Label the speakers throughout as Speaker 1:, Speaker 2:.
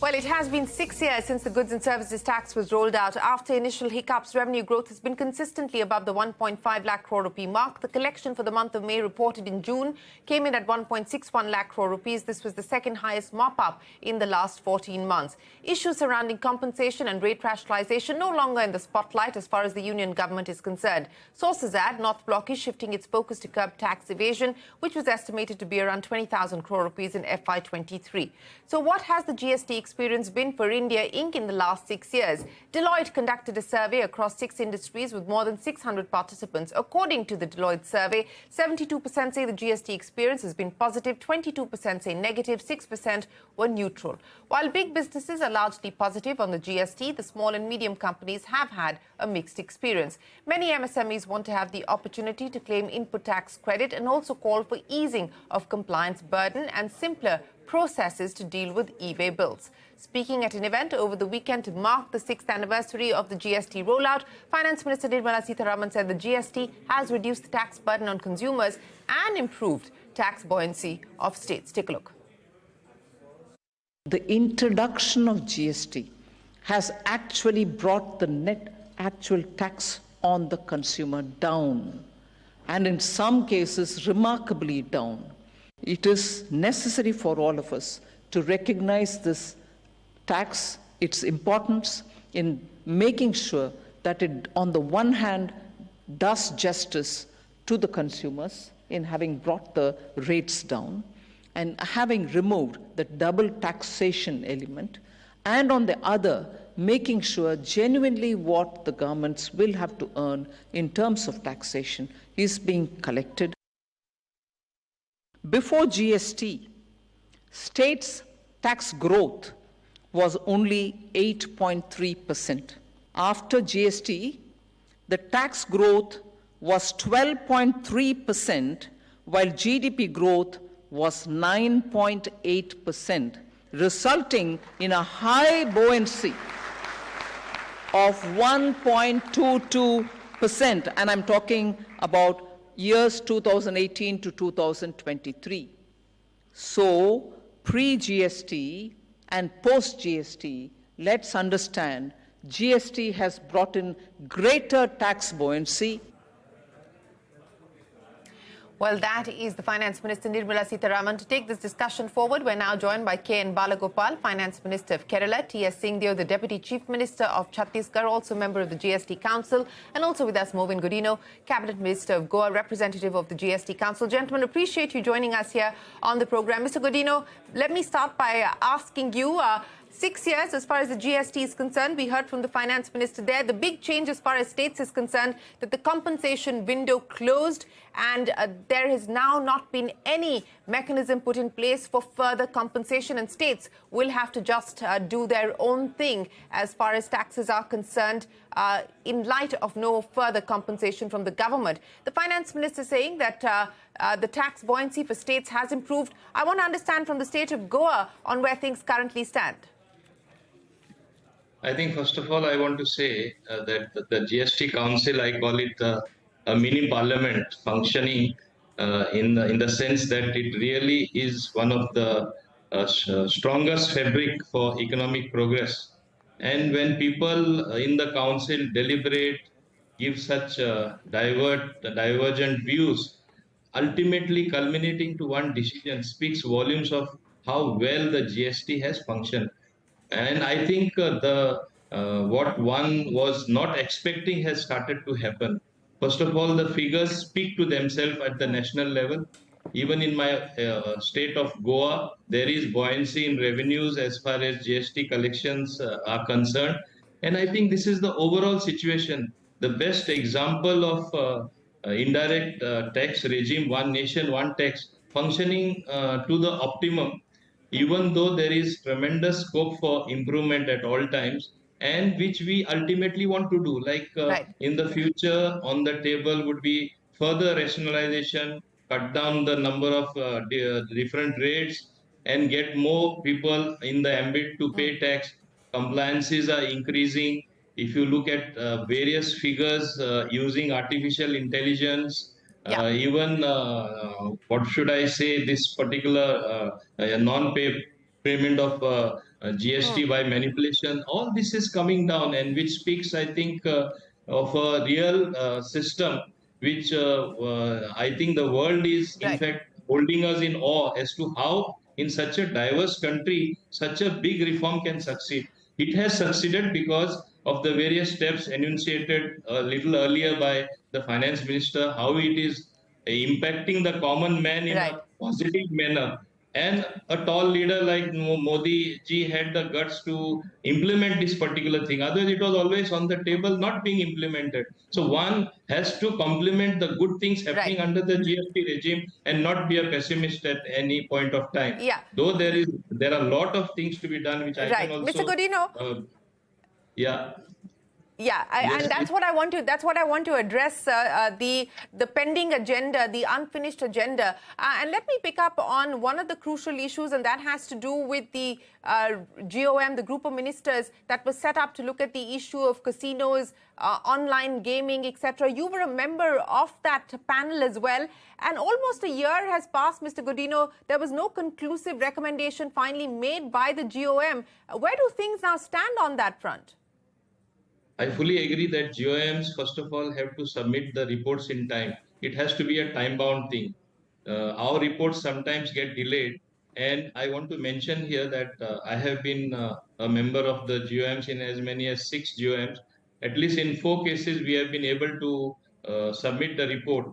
Speaker 1: Well, it has been 6 years since the goods and services tax was rolled out. After initial hiccups, revenue growth has been consistently above the 1.5 lakh crore rupee mark. The collection for the month of May reported in June came in at 1.61 lakh crore rupees. This was the second highest mop-up in the last 14 months. Issues surrounding compensation and rate rationalization no longer in the spotlight as far as the union government is concerned. Sources add North Block is shifting its focus to curb tax evasion, which was estimated to be around 20,000 crore rupees in FY23. So what has the GST experience been for India Inc. in the last 6 years? Deloitte conducted a survey across 6 industries with more than 600 participants. According to the Deloitte survey, 72% say the GST experience has been positive, 22% say negative, 6% were neutral. While big businesses are largely positive on the GST, the small and medium companies have had a mixed experience. Many MSMEs want to have the opportunity to claim input tax credit and also call for easing of compliance burden and simpler processes to deal with e-way bills. Speaking at an event over the weekend to mark the 6th anniversary of the GST rollout, Finance Minister Nirmala Sitharaman said the GST has reduced the tax burden on consumers and improved tax buoyancy of states. Take a look.
Speaker 2: The introduction of GST has actually brought the net actual tax on the consumer down, and in some cases remarkably down. It is necessary for all of us to recognize this tax, its importance in making sure that it, on the one hand, does justice to the consumers in having brought the rates down and having removed the double taxation element, and on the other, making sure genuinely what the governments will have to earn in terms of taxation is being collected. Before GST, states' tax growth was only 8.3%. After GST, the tax growth was 12.3%, while GDP growth was 9.8%, resulting in a high buoyancy of 1.22%, and I'm talking about years 2018 to 2023. So, pre-GST and post-GST, let's understand, GST has brought in greater tax buoyancy.
Speaker 1: Well, that is the Finance Minister Nirmala Sitharaman. To take this discussion forward, we're now joined by KN Balagopal, Finance Minister of Kerala, Singh Deo, the Deputy Chief Minister of Chhattisgarh, also member of the GST Council, and also with us, Mauvin Godinho, Cabinet Minister of Goa, representative of the GST Council. Gentlemen, appreciate you joining us here on the program. Mr. Godinho, let me start by asking you, 6 years as far as the GST is concerned. We heard from the Finance Minister there. The big change as far as states is concerned, that the compensation window closed and there has now not been any mechanism put in place for further compensation, and states will have to just do their own thing as far as taxes are concerned in light of no further compensation from the government. The Finance Minister saying that the tax buoyancy for states has improved. I want to understand from the state of Goa on where things currently stand.
Speaker 3: I think, first of all, I want to say that the GST Council, I call it a mini parliament functioning in the sense that it really is one of the strongest fabric for economic progress. And when people in the council deliberate, give such divergent views, ultimately culminating to one decision, speaks volumes of how well the GST has functioned. And I think what one was not expecting has started to happen. First of all, the figures speak to themselves at the national level. Even in my state of Goa, there is buoyancy in revenues as far as GST collections are concerned. And I think this is the overall situation. The best example of indirect tax regime, one nation, one tax, functioning to the optimum, even though there is tremendous scope for improvement at all times, and which we ultimately want to do. Like in the future, on the table would be further rationalization, cut down the number of different rates, and get more people in the ambit to pay tax. Compliances are increasing. If you look at various figures using artificial intelligence, even what should I say, this particular non-pay payment of GST by manipulation. All this is coming down, and which speaks, I think, of a real system, which I think the world is, in
Speaker 1: Right.
Speaker 3: fact, holding us in awe as to how, in such a diverse country, such a big reform can succeed. It has succeeded because of the various steps enunciated a little earlier by the finance minister, how it is impacting the common man in
Speaker 1: Right.
Speaker 3: a positive manner. And a tall leader like Modi ji had the guts to implement this particular thing. Otherwise, it was always on the table, not being implemented. So one has to complement the good things
Speaker 1: Right.
Speaker 3: happening under the GST regime and not be a pessimist at any point of time.
Speaker 1: Yeah.
Speaker 3: Though there are a lot of things to be done, which I can
Speaker 1: Right. Mr.
Speaker 3: also,
Speaker 1: Godinho,
Speaker 3: yeah.
Speaker 1: yeah,
Speaker 3: Yes,
Speaker 1: and that's what I want to. That's what I want to address. The pending agenda, the unfinished agenda, and let me pick up on one of the crucial issues, and that has to do with the GOM, the group of ministers that was set up to look at the issue of casinos, online gaming, etc. You were a member of that panel as well, and almost a year has passed, Mr. Godinho. There was no conclusive recommendation finally made by the GOM. Where do things now stand on that front?
Speaker 3: I fully agree that GOMs, first of all, have to submit the reports in time. It has to be a time-bound thing. Our reports sometimes get delayed. And I want to mention here that I have been a member of the GOMs in as many as 6 GOMs. At least in 4 cases, we have been able to submit the report.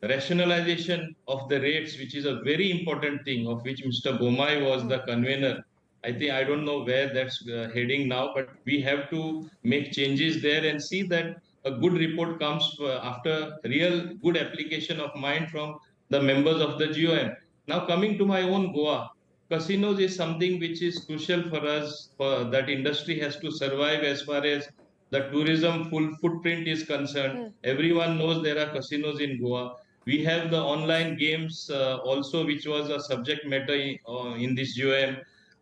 Speaker 3: Rationalization of the rates, which is a very important thing, of which Mr. Bomai was the convener. I don't know where that's heading now, but we have to make changes there and see that a good report comes after real good application of mind from the members of the GOM. Now coming to my own Goa, casinos is something which is crucial for us. That industry has to survive as far as the tourism full footprint is concerned. Everyone knows there are casinos in Goa. We have the online games also, which was a subject matter in this GOM.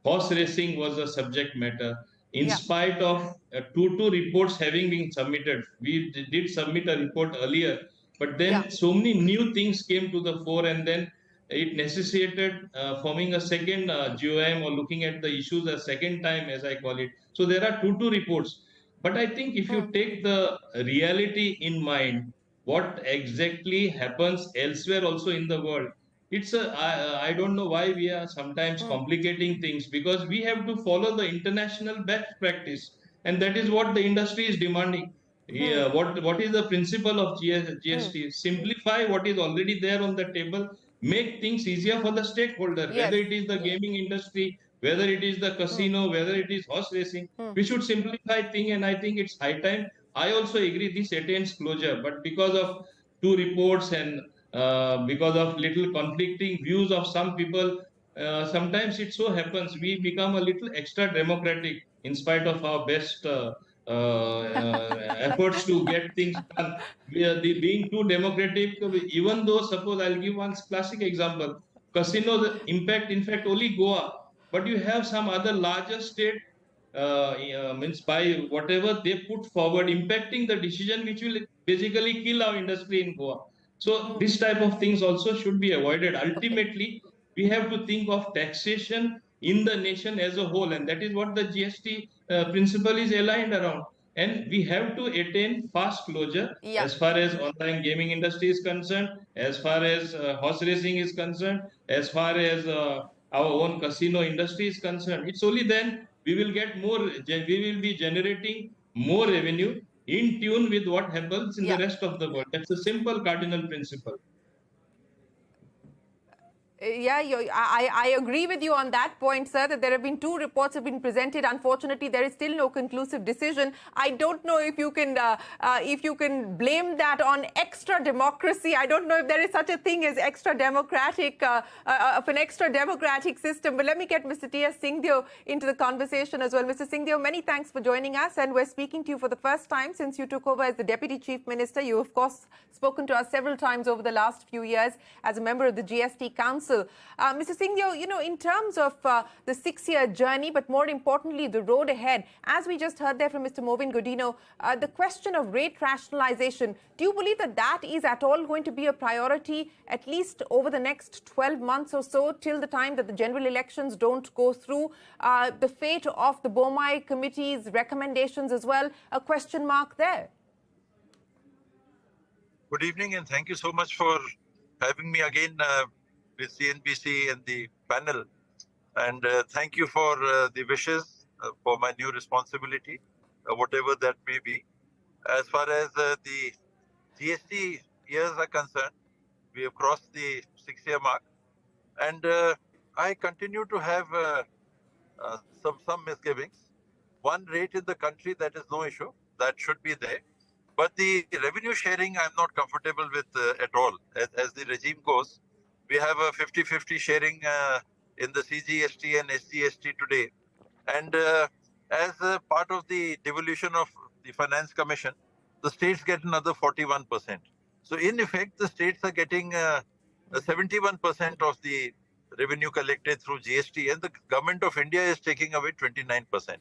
Speaker 3: Horse racing was a subject matter. In
Speaker 1: Yeah.
Speaker 3: spite of two reports having been submitted, we did submit a report earlier, but then
Speaker 1: Yeah.
Speaker 3: so many new things came to the fore, and then it necessitated forming a second GOM or looking at the issues a second time, as I call it. So there are two reports. But I think if you take the reality in mind, what exactly happens elsewhere also in the world, I don't know why we are sometimes complicating things, because we have to follow the international best practice, and that is what the industry is demanding. Yeah, what is the principle of GST? Simplify what is already there on the table, make things easier for the stakeholder,
Speaker 1: Yes.
Speaker 3: whether it is the gaming industry, whether it is the casino, whether it is horse racing. We should simplify things, and I think it's high time. I also agree this attains closure, but because of 2 reports and because of little conflicting views of some people, sometimes it so happens we become a little extra democratic in spite of our best efforts to get things done. Being too democratic, even though, suppose I'll give one classic example, casino the impact, in fact, only Goa, but you have some other larger state, means by whatever they put forward, impacting the decision, which will basically kill our industry in Goa. So this type of things also should be avoided. Ultimately, we have to think of taxation in the nation as a whole, and that is what the GST principle is aligned around. And we have to attain fast closure as far as online gaming industry is concerned, as far as horse racing is concerned, as far as our own casino industry is concerned. It's only then we will get more, we will be generating more revenue in tune with what happens in the rest of the world. That's a simple cardinal principle.
Speaker 1: Yeah, I agree with you on that point, sir, that there have been 2 reports have been presented. Unfortunately, there is still no conclusive decision. I don't know if you can blame that on extra democracy. I don't know if there is such a thing as extra democratic, of an extra democratic system. But let me get Mr. T.S. Singh Deo into the conversation as well. Mr. Singh Deo, many thanks for joining us. And we're speaking to you for the first time since you took over as the Deputy Chief Minister. You, of course, spoken to us several times over the last few years as a member of the GST Council. Council. Mr. Singh Deo, in terms of the 6-year journey, but more importantly, the road ahead, as we just heard there from Mr. Mauvin Godinho, the question of rate rationalization, do you believe that that is at all going to be a priority, at least over the next 12 months or so, till the time that the general elections don't go through? The fate of the Bomai Committee's recommendations as well, a question mark there.
Speaker 4: Good evening, and thank you so much for having me again with CNBC and the panel. And thank you for the wishes for my new responsibility, whatever that may be. As far as the GST years are concerned, we have crossed the 6-year mark, and I continue to have some misgivings. One rate in the country, that is no issue, that should be there. But the revenue sharing, I'm not comfortable with at all. As the regime goes, we have a 50-50 sharing in the CGST and SGST today. And as part of the devolution of the Finance Commission, the states get another 41%. So in effect, the states are getting 71% of the revenue collected through GST, and the government of India is taking away 29%.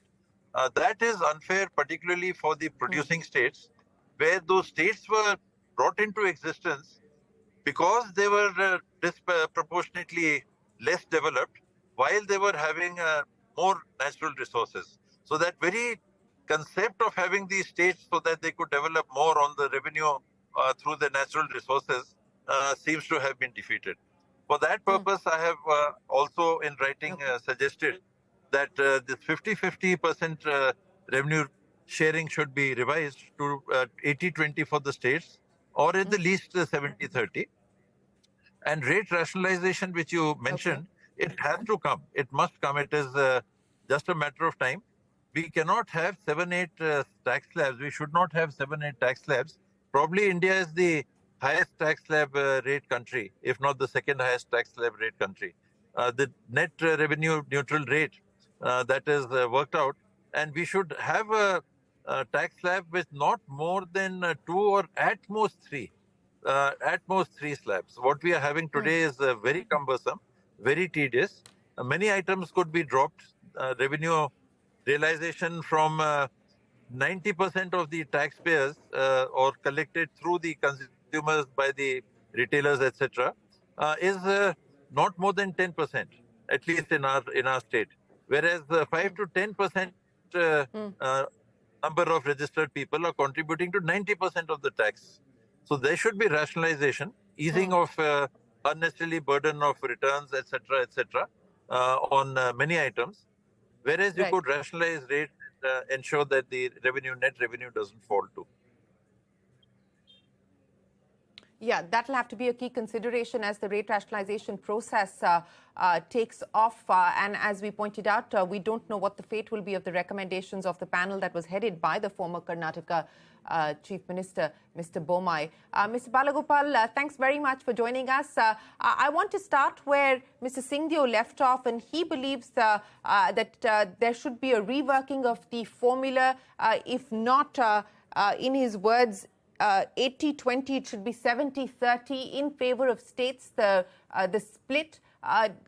Speaker 4: That is unfair, particularly for the producing states, where those states were brought into existence because they were disproportionately less developed, while they were having more natural resources. So that very concept of having these states so that they could develop more on the revenue through the natural resources seems to have been defeated. For that purpose, I have also in writing suggested that this 50-50% revenue sharing should be revised to 80-20 for the states, or at the least 70-30. And rate rationalization, which you mentioned, it has to come. It must come. It is just a matter of time. We cannot have 7-8 tax slabs. We should not have 7-8 tax slabs. Probably India is the highest tax slab rate country, if not the second highest tax slab rate country. The net revenue neutral rate that is worked out, and we should have a tax slab with not more than 2 or at most 3 slabs. What we are having today is very cumbersome, very tedious. Many items could be dropped. Revenue realization from 90% of the taxpayers or collected through the consumers by the retailers, etc., is not more than 10%, at least in our state. Whereas 5 to 10% number of registered people are contributing to 90% of the tax. So there should be rationalization, easing of unnecessarily burden of returns, etc., on many items. Whereas you could rationalize rates and ensure that the net revenue doesn't fall too.
Speaker 1: Yeah, that'll have to be a key consideration as the rate rationalization process takes off. And as we pointed out, we don't know what the fate will be of the recommendations of the panel that was headed by the former Karnataka Chief Minister, Mr. Bomai. Mr. Balagopal, thanks very much for joining us. I want to start where Mr. Singh Deo left off, and he believes that there should be a reworking of the formula, if not, in his words, 80-20, it should be 70-30 in favor of states, the split,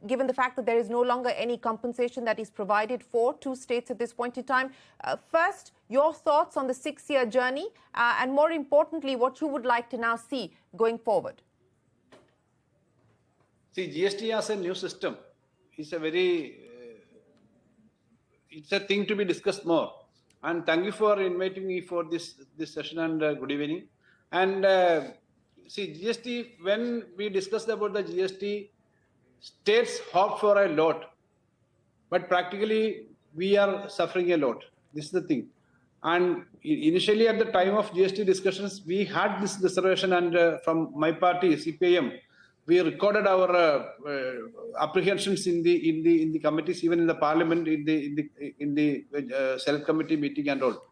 Speaker 1: given the fact that there is no longer any compensation that is provided for 2 states at this point in time. First, your thoughts on the 6-year journey, and more importantly, what you would like to now see going forward.
Speaker 5: See, GST as a new system is a very, it's a thing to be discussed more. And thank you for inviting me for this session, and good evening. And see, GST, when we discussed about the GST, states hope for a lot, but practically we are suffering a lot. This is the thing. And initially at the time of GST discussions, we had this reservation, and from my party, CPIM, we recorded our apprehensions in the committees, even in the parliament, in the select committee meeting and all.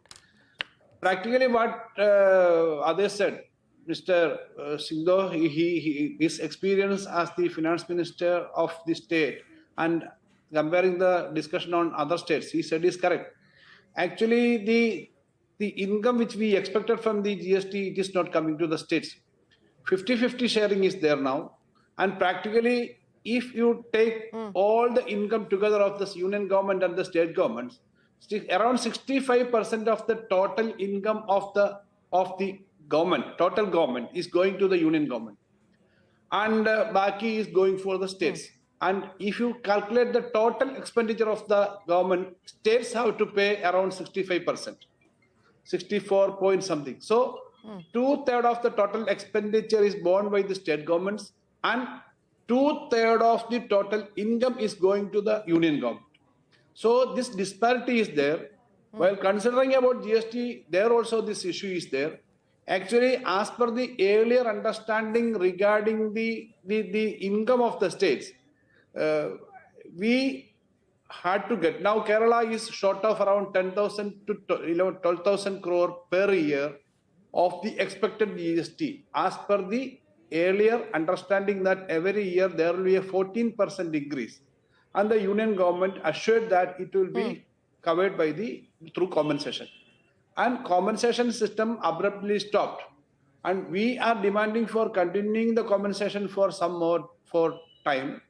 Speaker 5: Practically, what others said, Mr. Singh Deo, his experience as the finance minister of the state, and comparing the discussion on other states, he said is correct. Actually, the income which we expected from the GST, it is not coming to the states. 50-50 sharing is there now. And practically, if you take all the income together of this union government and the state governments, around 65% of the total income of the government, total government, is going to the union government, and Baki is going for the states. And if you calculate the total expenditure of the government, states have to pay around 65%, 64 point something. So 2/3 of the total expenditure is borne by the state governments, and 2/3 of the total income is going to the union government. So this disparity is there. While considering about GST, there also this issue is there. Actually, as per the earlier understanding regarding the income of the states, we had to get, now Kerala is short of around 10,000 to 12,000 crore per year of the expected GST, as per the earlier understanding that every year there will be a 14% increase, and the union government assured that it will be covered by through compensation, and compensation system abruptly stopped, and we are demanding for continuing the compensation for some more time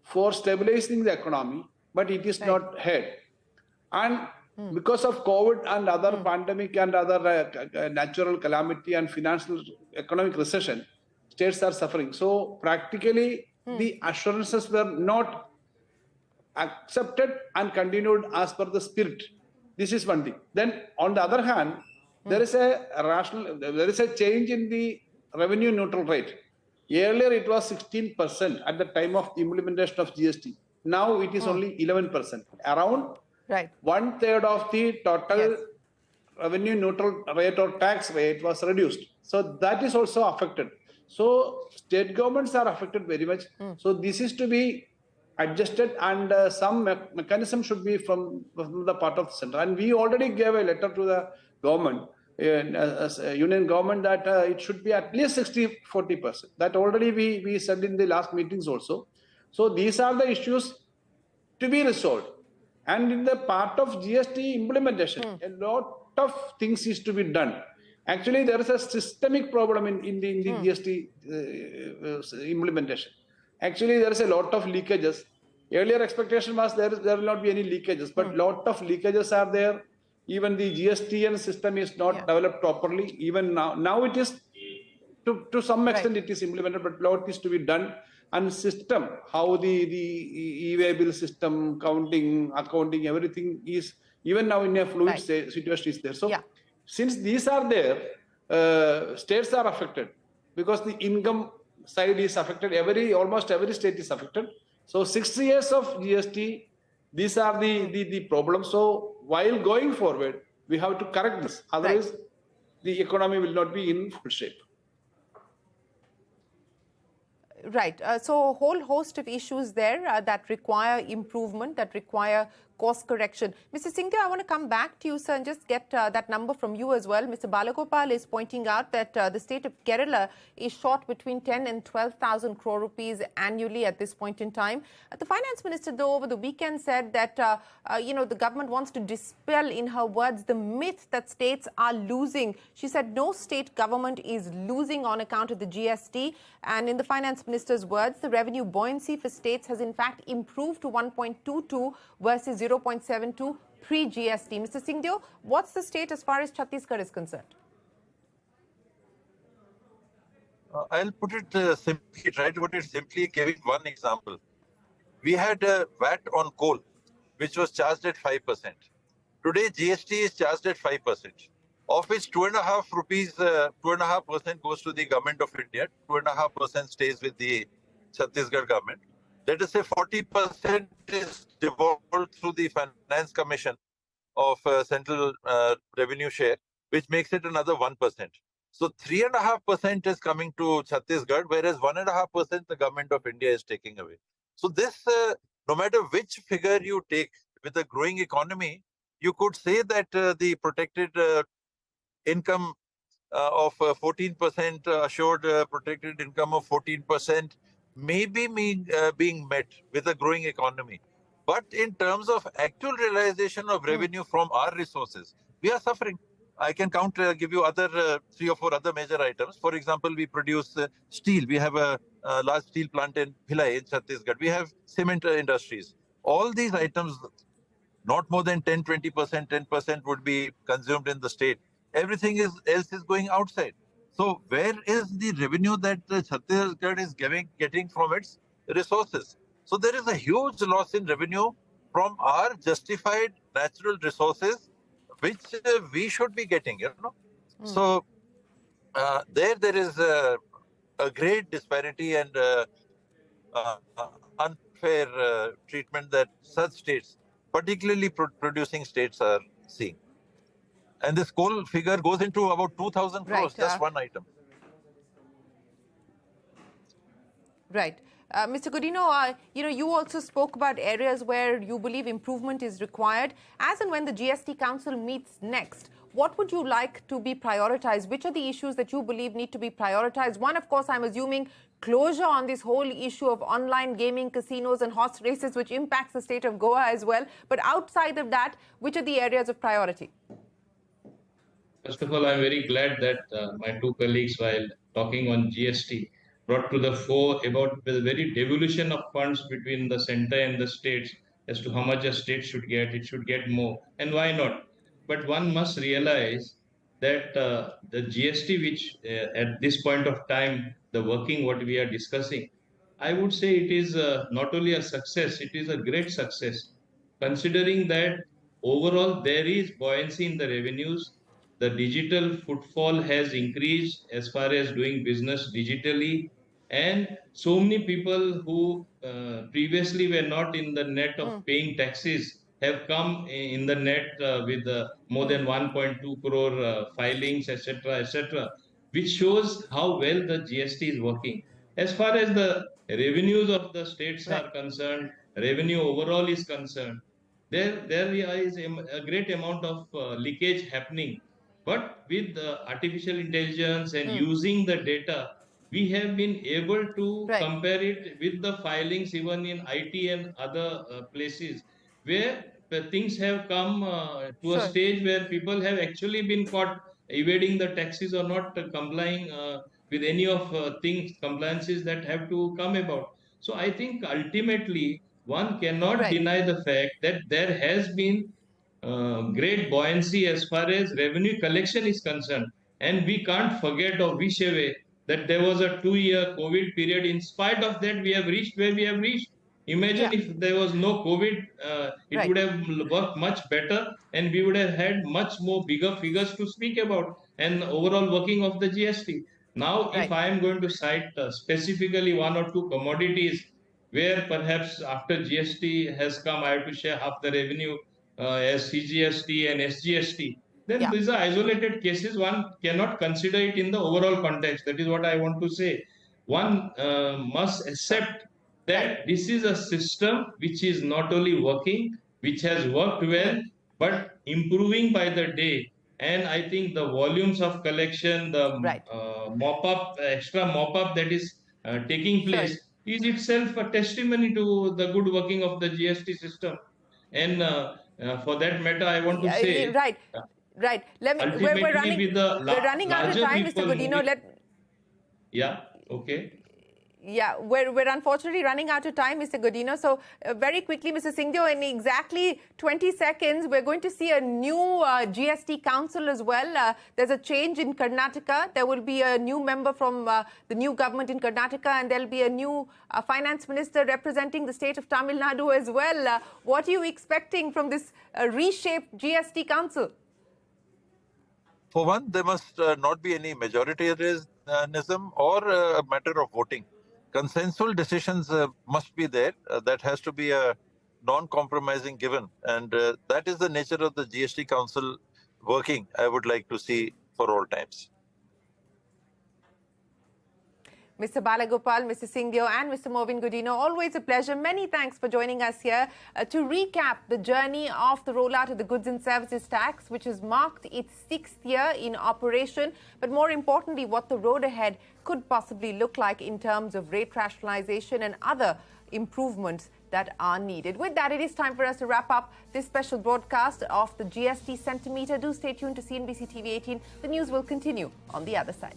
Speaker 5: for stabilizing the economy, but it is not heard. And because of COVID and other pandemic and other natural calamity and financial economic recession, states are suffering. So practically the assurances were not accepted and continued as per the spirit. This is one thing. Then on the other hand, there is a change in the revenue neutral rate. Earlier it was 16% at the time of implementation of GST. Now it is only 11%. Around 1/3 of the total revenue neutral rate or tax rate was reduced. So that is also affected. So state governments are affected very much. So this is to be adjusted, and some mechanism should be from the part of the center. And we already gave a letter to the government, union government, that it should be at least 60-40%. That already we said in the last meetings also. So these are the issues to be resolved. And in the part of GST implementation, a lot of things is to be done. Actually, there is a systemic problem in the GST implementation. Actually, there is a lot of leakages. Earlier expectation was there will not be any leakages, but lot of leakages are there. Even the GSTN system is not developed properly. Even now it is, to some extent it is implemented, but lot is to be done. And system, how the e-way bill system, counting, accounting, everything is even now in a fluid situation is there. So since these are there, states are affected because the income side is affected. Almost every state is affected. So 6 years of GST, these are the problems. So while going forward, we have to correct this. Otherwise, the economy will not be in full shape.
Speaker 1: Right. So a whole host of issues there that require improvement, that require course correction. Mr. Singh Deo, I want to come back to you, sir, and just get that number from you as well. Mr. Balagopal is pointing out that the state of Kerala is short between 10 and 12,000 crore rupees annually at this point in time. The finance minister, though, over the weekend said that, the government wants to dispel, in her words, the myth that states are losing. She said no state government is losing on account of the GST. And in the finance minister's words, the revenue buoyancy for states has in fact improved to 1.22 versus 0.72 pre-GST. Mr. Singh Deo, what's the state as far as Chhattisgarh is concerned?
Speaker 4: I'll put it simply, try to put it simply, giving one example. We had a VAT on coal, which was charged at 5%. Today, GST is charged at 5%, of which 2.5 rupees, 2.5% goes to the government of India, 2.5% stays with the Chhattisgarh government. Let us say 40% is devolved through the Finance Commission of Central Revenue Share, which makes it another 1%. So 3.5% is coming to Chhattisgarh, whereas 1.5% the government of India is taking away. So this, no matter which figure you take, with a growing economy, you could say that the protected income of 14%, assured protected income of 14%, may be being met with a growing economy. But in terms of actual realization of revenue from our resources, we are suffering. I can give you other 3 or 4 other major items. For example, we produce steel. We have a large steel plant in Bhilai in Chhattisgarh. We have cement industries. All these items, not more than 10, 20%, 10% would be consumed in the state. Everything else is going outside. So where is the revenue that Chhattisgarh is getting from its resources? So there is a huge loss in revenue from our justified natural resources, which we should be getting, So there is a great disparity and unfair treatment that such states, particularly producing states, are seeing. And this coal figure goes into about 2,000 crores, just one item.
Speaker 1: Right. Mr. Godinho, you also spoke about areas where you believe improvement is required. As and when the GST Council meets next, what would you like to be prioritized? Which are the issues that you believe need to be prioritized? One, of course, I'm assuming closure on this whole issue of online gaming, casinos and horse races, which impacts the state of Goa as well. But outside of that, which are the areas of priority?
Speaker 3: First of all, I'm very glad that my 2 colleagues, while talking on GST, brought to the fore about the very devolution of funds between the center and the states as to how much a state should get. It should get more. And why not? But one must realize that the GST, which at this point of time, the working what we are discussing, I would say it is not only a success, it is a great success, considering that overall there is buoyancy in the revenues. The digital footfall has increased as far as doing business digitally, and so many people who previously were not in the net of paying taxes have come in the net with more than 1.2 crore filings, etc., which shows how well the GST is working. As far as the revenues of the states are concerned, revenue overall is concerned, there is a great amount of leakage happening. But with artificial intelligence and using the data, we have been able to compare it with the filings even in IT and other places where the things have come to a stage where people have actually been caught evading the taxes or not complying with any of compliances that have to come about. So I think ultimately one cannot deny the fact that there has been great buoyancy as far as revenue collection is concerned. And we can't forget or wish away that there was a 2-year COVID period. In spite of that, we have reached where we have reached. Imagine if there was no COVID, it would have worked much better and we would have had much more bigger figures to speak about and overall working of the GST. Now, if I am going to cite specifically 1 or 2 commodities where perhaps after GST has come, I have to share half the revenue as CGST and SGST, then these are isolated cases. One cannot consider it in the overall context. That is what I want to say. One must accept that this is a system which is not only working, which has worked well, but improving by the day. And I think the volumes of collection, the extra mop-up that is taking place is itself a testimony to the good working of the GST system. And for that matter, I want to say...
Speaker 1: Right. Let me. We're running out of time, Mr. Godinho.
Speaker 3: Yeah. Okay.
Speaker 1: Yeah, we're unfortunately running out of time, Mr. Godinho. So very quickly, Mr. Singh Deo, in exactly 20 seconds, we're going to see a new GST council as well. There's a change in Karnataka. There will be a new member from the new government in Karnataka, and there'll be a new finance minister representing the state of Tamil Nadu as well. What are you expecting from this reshaped GST council?
Speaker 4: For one, there must not be any majoritarianism or a matter of voting. Consensual decisions must be there. That has to be a non-compromising given. And that is the nature of the GST Council working, I would like to see for all times.
Speaker 1: Mr. Balagopal, Mr. Singh Deo and Mr. Mauvin Godinho, always a pleasure. Many thanks for joining us here to recap the journey of the rollout of the goods and services tax, which has marked its 6th year in operation. But more importantly, what the road ahead could possibly look like in terms of rate rationalization and other improvements that are needed. With that, it is time for us to wrap up this special broadcast of the GST Centimeter. Do stay tuned to CNBC TV 18. The news will continue on the other side.